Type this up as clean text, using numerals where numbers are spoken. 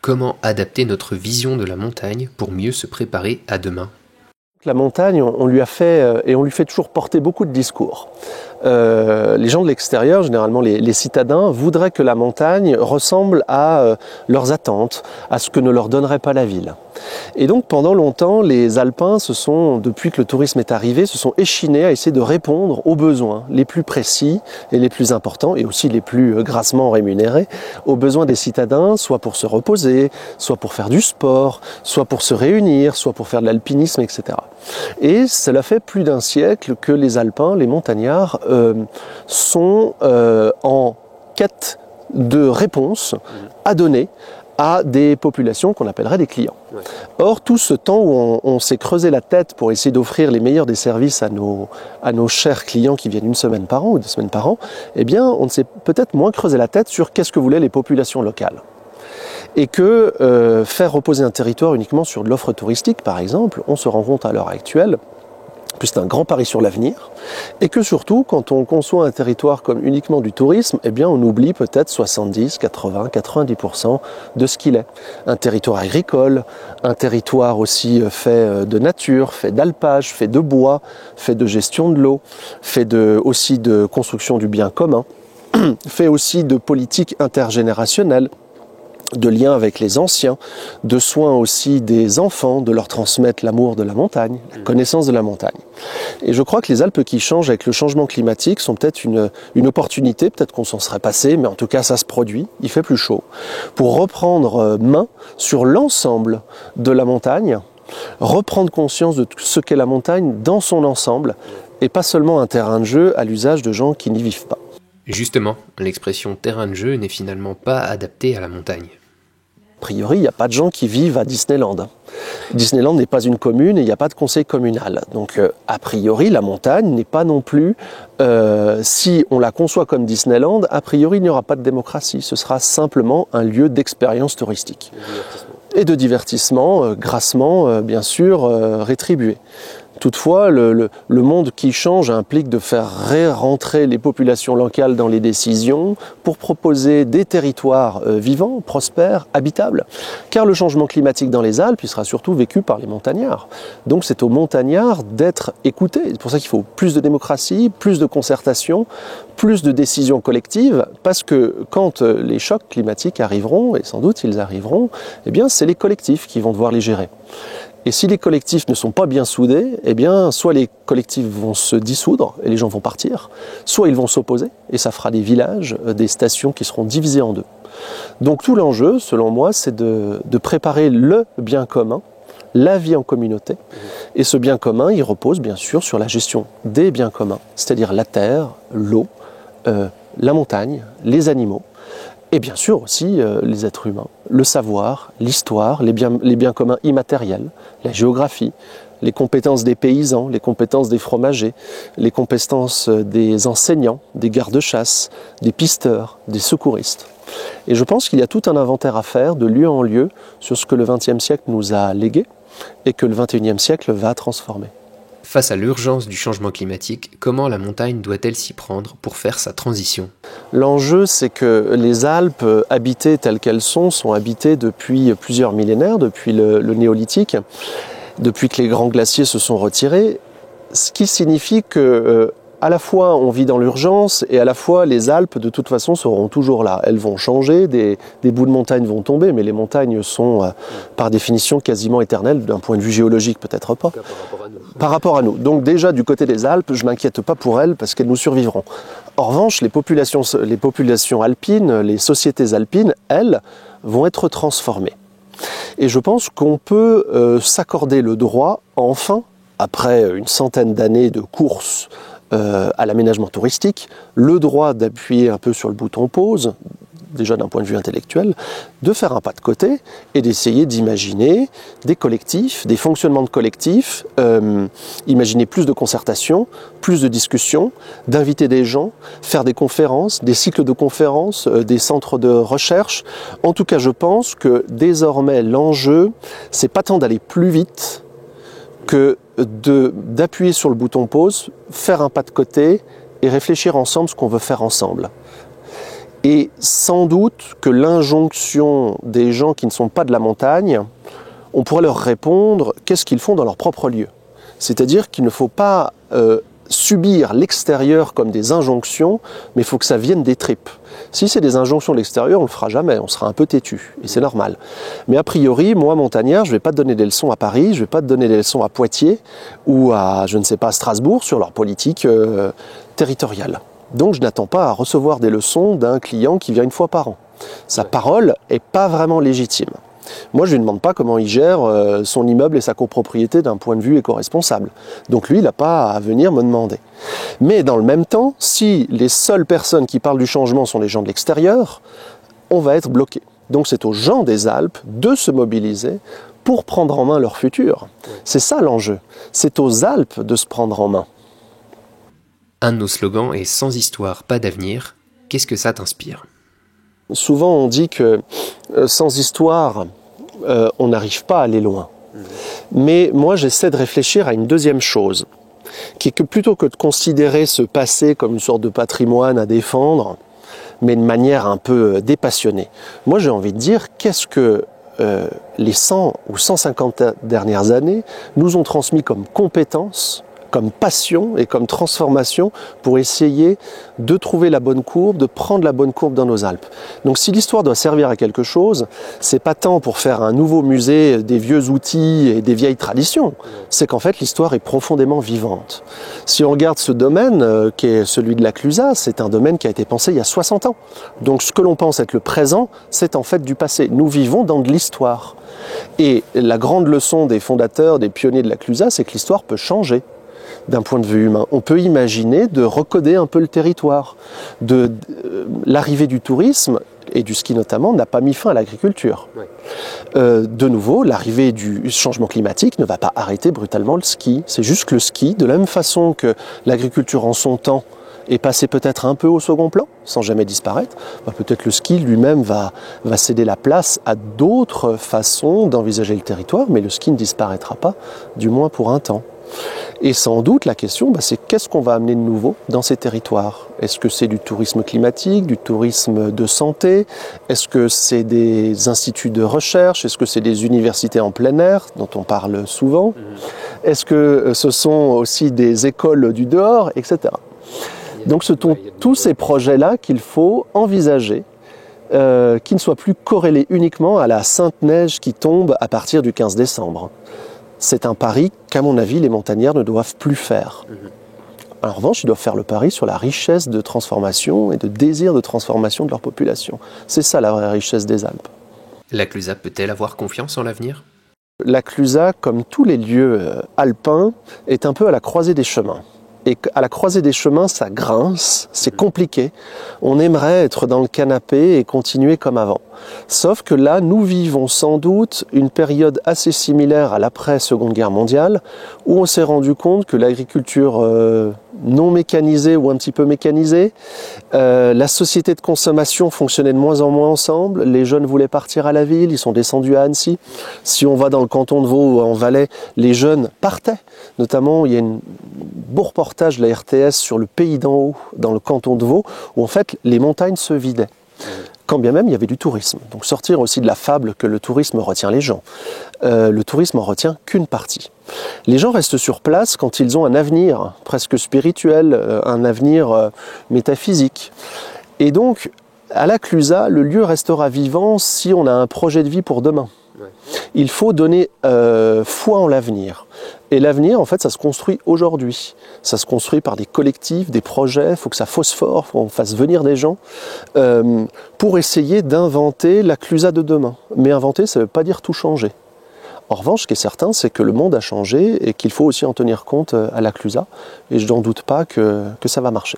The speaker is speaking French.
comment adapter notre vision de la montagne pour mieux se préparer à demain? La montagne, on lui a fait, et on lui fait toujours porter beaucoup de discours. Les gens de l'extérieur, généralement les citadins, voudraient que la montagne ressemble à leurs attentes, à ce que ne leur donnerait pas la ville. Et donc pendant longtemps, les Alpins depuis que le tourisme est arrivé, se sont échinés à essayer de répondre aux besoins les plus précis et les plus importants, et aussi les plus grassement rémunérés, aux besoins des citadins, soit pour se reposer, soit pour faire du sport, soit pour se réunir, soit pour faire de l'alpinisme, etc. Et cela fait plus d'un siècle que les Alpins, les montagnards, sont en quête de réponses à donner à des populations qu'on appellerait des clients. Ouais. Or, tout ce temps où on s'est creusé la tête pour essayer d'offrir les meilleurs des services à nos chers clients qui viennent une semaine par an ou 2 semaines par an, eh bien, on s'est peut-être moins creusé la tête sur qu'est-ce que voulaient les populations locales. Et que faire reposer un territoire uniquement sur de l'offre touristique, par exemple, on se rend compte à l'heure actuelle, que c'est un grand pari sur l'avenir, et que surtout, quand on conçoit un territoire comme uniquement du tourisme, eh bien, on oublie peut-être 70, 80, 90% de ce qu'il est. Un territoire agricole, un territoire aussi fait de nature, fait d'alpage, fait de bois, fait de gestion de l'eau, fait aussi de construction du bien commun, fait aussi de politique intergénérationnelle, de liens avec les anciens, de soins aussi des enfants, de leur transmettre l'amour de la montagne, la connaissance de la montagne. Et je crois que les Alpes qui changent avec le changement climatique sont peut-être une opportunité, peut-être qu'on s'en serait passé, mais en tout cas ça se produit, il fait plus chaud, pour reprendre main sur l'ensemble de la montagne, reprendre conscience de ce qu'est la montagne dans son ensemble, et pas seulement un terrain de jeu à l'usage de gens qui n'y vivent pas. Justement, l'expression terrain de jeu n'est finalement pas adaptée à la montagne. A priori, il n'y a pas de gens qui vivent à Disneyland. Disneyland n'est pas une commune et il n'y a pas de conseil communal. Donc, a priori, la montagne n'est pas non plus... si on la conçoit comme Disneyland, a priori, il n'y aura pas de démocratie. Ce sera simplement un lieu d'expérience touristique. Et de divertissement, grassement, bien sûr, rétribué. Toutefois, le monde qui change implique de faire rentrer les populations locales dans les décisions pour proposer des territoires vivants, prospères, habitables. Car le changement climatique dans les Alpes, il sera surtout vécu par les montagnards. Donc c'est aux montagnards d'être écoutés. C'est pour ça qu'il faut plus de démocratie, plus de concertation, plus de décisions collectives, parce que quand les chocs climatiques arriveront, et sans doute ils arriveront, eh bien c'est les collectifs qui vont devoir les gérer. Et si les collectifs ne sont pas bien soudés, eh bien, soit les collectifs vont se dissoudre et les gens vont partir, soit ils vont s'opposer et ça fera des villages, des stations qui seront divisées en deux. Donc tout l'enjeu, selon moi, c'est de préparer le bien commun, la vie en communauté. Et ce bien commun, il repose bien sûr sur la gestion des biens communs, c'est-à-dire la terre, l'eau, la montagne, les animaux. Et bien sûr aussi les êtres humains, le savoir, l'histoire, les biens communs immatériels, la géographie, les compétences des paysans, les compétences des fromagers, les compétences des enseignants, des gardes-chasse, des pisteurs, des secouristes. Et je pense qu'il y a tout un inventaire à faire de lieu en lieu sur ce que le XXe siècle nous a légué et que le XXIe siècle va transformer. Face à l'urgence du changement climatique, comment la montagne doit-elle s'y prendre pour faire sa transition? L'enjeu, c'est que les Alpes, habitées telles qu'elles sont habitées depuis plusieurs millénaires, depuis le néolithique, depuis que les grands glaciers se sont retirés, ce qui signifie que à la fois on vit dans l'urgence et à la fois les Alpes de toute façon seront toujours là. Elles vont changer, des bouts de montagne vont tomber, mais les montagnes sont par définition quasiment éternelles, d'un point de vue géologique peut-être pas. Par rapport à nous. Donc déjà du côté des Alpes, je ne m'inquiète pas pour elles parce qu'elles nous survivront. En revanche, les populations alpines, les sociétés alpines, elles, vont être transformées. Et je pense qu'on peut s'accorder le droit, enfin, après une centaine d'années de course à l'aménagement touristique, le droit d'appuyer un peu sur le bouton pause, déjà d'un point de vue intellectuel, de faire un pas de côté et d'essayer d'imaginer des collectifs, des fonctionnements de collectifs, imaginer plus de concertation, plus de discussions, d'inviter des gens, faire des conférences, des cycles de conférences, des centres de recherche. En tout cas, je pense que désormais, l'enjeu, c'est pas tant d'aller plus vite que d'appuyer sur le bouton pause, faire un pas de côté et réfléchir ensemble ce qu'on veut faire ensemble. Et sans doute que l'injonction des gens qui ne sont pas de la montagne, on pourrait leur répondre qu'est-ce qu'ils font dans leur propre lieu. C'est-à-dire qu'il ne faut pas subir l'extérieur comme des injonctions, mais il faut que ça vienne des tripes. Si c'est des injonctions de l'extérieur, on ne le fera jamais, on sera un peu têtu, et c'est normal. Mais a priori, moi, montagnard, je ne vais pas te donner des leçons à Paris, je ne vais pas te donner des leçons à Poitiers, ou à, je ne sais pas, à Strasbourg, sur leur politique territoriale. Donc je n'attends pas à recevoir des leçons d'un client qui vient une fois par an. Sa parole n'est pas vraiment légitime. Moi, je ne lui demande pas comment il gère son immeuble et sa copropriété d'un point de vue éco-responsable. Donc lui, il n'a pas à venir me demander. Mais dans le même temps, si les seules personnes qui parlent du changement sont les gens de l'extérieur, on va être bloqué. Donc c'est aux gens des Alpes de se mobiliser pour prendre en main leur futur. C'est ça l'enjeu. C'est aux Alpes de se prendre en main. Un de nos slogans est « Sans histoire, pas d'avenir ». Qu'est-ce que ça t'inspire ? Souvent, on dit que sans histoire, on n'arrive pas à aller loin. Mais moi, j'essaie de réfléchir à une deuxième chose, qui est que plutôt que de considérer ce passé comme une sorte de patrimoine à défendre, mais de manière un peu dépassionnée, moi j'ai envie de dire qu'est-ce que les 100 ou 150 dernières années nous ont transmis comme compétences, comme passion et comme transformation pour essayer de trouver la bonne courbe, de prendre la bonne courbe dans nos Alpes. Donc si l'histoire doit servir à quelque chose, c'est pas tant pour faire un nouveau musée des vieux outils et des vieilles traditions, c'est qu'en fait l'histoire est profondément vivante. Si on regarde ce domaine qui est celui de la Clusaz, c'est un domaine qui a été pensé il y a 60 ans. Donc ce que l'on pense être le présent, c'est en fait du passé. Nous vivons dans de l'histoire. Et la grande leçon des fondateurs, des pionniers de la Clusaz, c'est que l'histoire peut changer. D'un point de vue humain, on peut imaginer de recoder un peu le territoire. L'arrivée du tourisme, et du ski notamment, n'a pas mis fin à l'agriculture. Ouais. De nouveau, l'arrivée du changement climatique ne va pas arrêter brutalement le ski. C'est juste que le ski, de la même façon que l'agriculture en son temps est passée peut-être un peu au second plan, sans jamais disparaître, peut-être le ski lui-même va céder la place à d'autres façons d'envisager le territoire, mais le ski ne disparaîtra pas, du moins pour un temps. Et sans doute, la question, c'est qu'est-ce qu'on va amener de nouveau dans ces territoires? Est-ce que c'est du tourisme climatique, du tourisme de santé? Est-ce que c'est des instituts de recherche? Est-ce que c'est des universités en plein air, dont on parle souvent? Est-ce que ce sont aussi des écoles du dehors, etc. Donc ce sont tous ces projets-là qu'il faut envisager, qui ne soient plus corrélés uniquement à la sainte neige qui tombe à partir du 15 décembre. C'est un pari qu'à mon avis, les montagnards ne doivent plus faire. En revanche, ils doivent faire le pari sur la richesse de transformation et de désir de transformation de leur population. C'est ça la vraie richesse des Alpes. La Clusaz peut-elle avoir confiance en l'avenir ? La Clusaz, comme tous les lieux alpins, est un peu à la croisée des chemins. Et à la croisée des chemins, ça grince, c'est compliqué. On aimerait être dans le canapé et continuer comme avant. Sauf que là, nous vivons sans doute une période assez similaire à l'après-Seconde Guerre mondiale, où on s'est rendu compte que l'agriculture non mécanisée ou un petit peu mécanisée, la société de consommation fonctionnait de moins en moins ensemble, les jeunes voulaient partir à la ville, ils sont descendus à Annecy. Si on va dans le canton de Vaud ou en Valais, les jeunes partaient. Notamment, il y a un beau reportage de la RTS sur le pays d'en haut, dans le canton de Vaud, où en fait les montagnes se vidaient. Quand bien même il y avait du tourisme. Donc sortir aussi de la fable que le tourisme retient les gens. Le tourisme en retient qu'une partie. Les gens restent sur place quand ils ont un avenir presque spirituel, un avenir métaphysique. Et donc, à la Clusaz, le lieu restera vivant si on a un projet de vie pour demain. Il faut donner foi en l'avenir. Et l'avenir, en fait, ça se construit aujourd'hui. Ça se construit par des collectifs, des projets, il faut que ça phosphore, il faut qu'on fasse venir des gens pour essayer d'inventer la Clusaz de demain. Mais inventer, ça ne veut pas dire tout changer. En revanche, ce qui est certain, c'est que le monde a changé et qu'il faut aussi en tenir compte à la Clusaz. Et je n'en doute pas que ça va marcher.